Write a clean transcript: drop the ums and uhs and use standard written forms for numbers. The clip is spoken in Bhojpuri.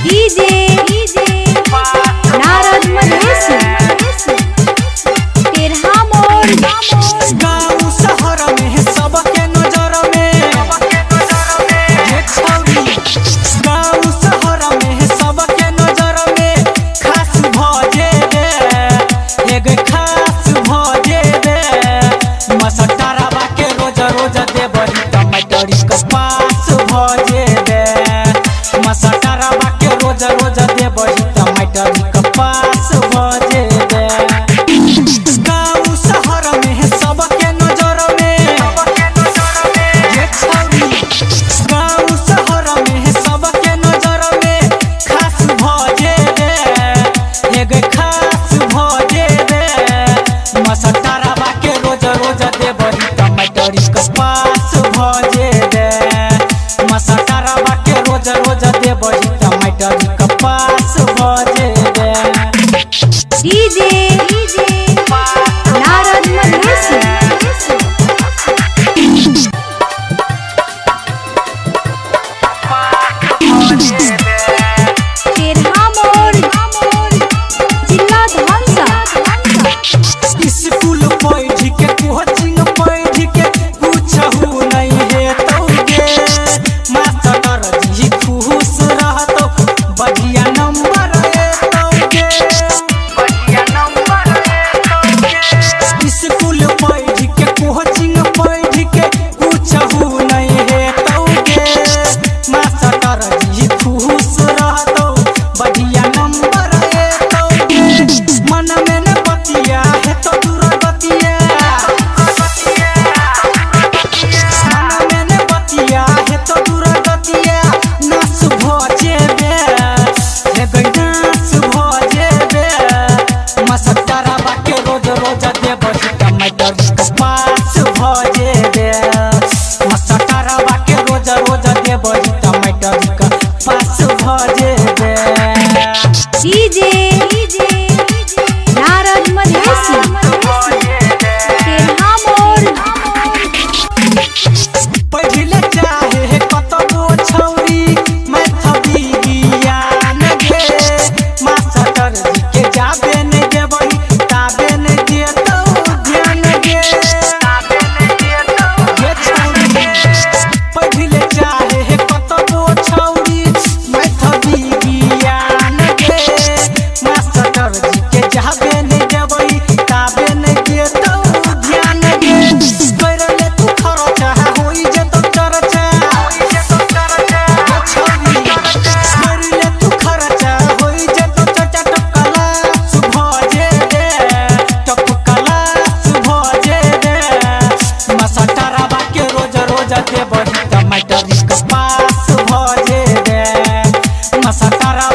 डीजे नारद महेश तेरहा मोर गाँव शहर में सबके नजर में गाँव शहर में सबके नजर में खास भजे दे एगो खास भजे दे मसटारा के रोज रोज दे बड़ी टमाटरी कपास भजे दे मसटारा के रोज रोज दे बड़ी टमाटरी कपास भजे दे गाँव शहर में सबके नजर में गाँव शहर में सबके नजर में खास भजे दे एगो खास भजे दे मसटारा के रोज रोज दे बड़ी टमाटरी कपास भजे दे मसटारा के रोज रोज दे बड़ी टमाटरी कपास भजे दे डीजे नारद महेश तेरहा मोर जिला धनसा स्कूल पढ़ के कोचिंग पढ़ के पूछहु नहीं है तोगे मास्टर जी खुश रहतो बढ़िया नंबर तोगे स्कूल पढ़ के कोचिंग पढ़ के पूछहु नहीं है तोगे मास्टर जी खुश रहतो बढ़िया नंबर तोगे मन में न बतिया है तो दूर बतिया मन में न बतिया है तो दूर बतिया नास भजे दे हे गैनास भजे दे मसटारा के रोज रोज दे बड़ी टमाटर कपास भजे दे मसटारा के रोज रोज दे बड़ी टमाटर कपास भजे दे डीजे नारद महेश तेरहा मोर पढ़ले चाहे है कतबो छौरी मैथली ज्ञान गे मास्टर जी के जाबे ने देबई ताबे ने देतौ ध्यान गे ये छौरी पढ़ले चाहे है कतबो छौरी मैथली ज्ञान गे मास्टर जी के जाबे ने देबई ताबे ने देतौ ध्यान गे करले तू खरचा होई जतो चर्चा करले तू खरचा होई जतो चर्चा टपकला सुभजे दे टपकला सुभजे दे मसटारा के रोज रोज दे बड़ी टमाटरी कपास भजे दे मसटारा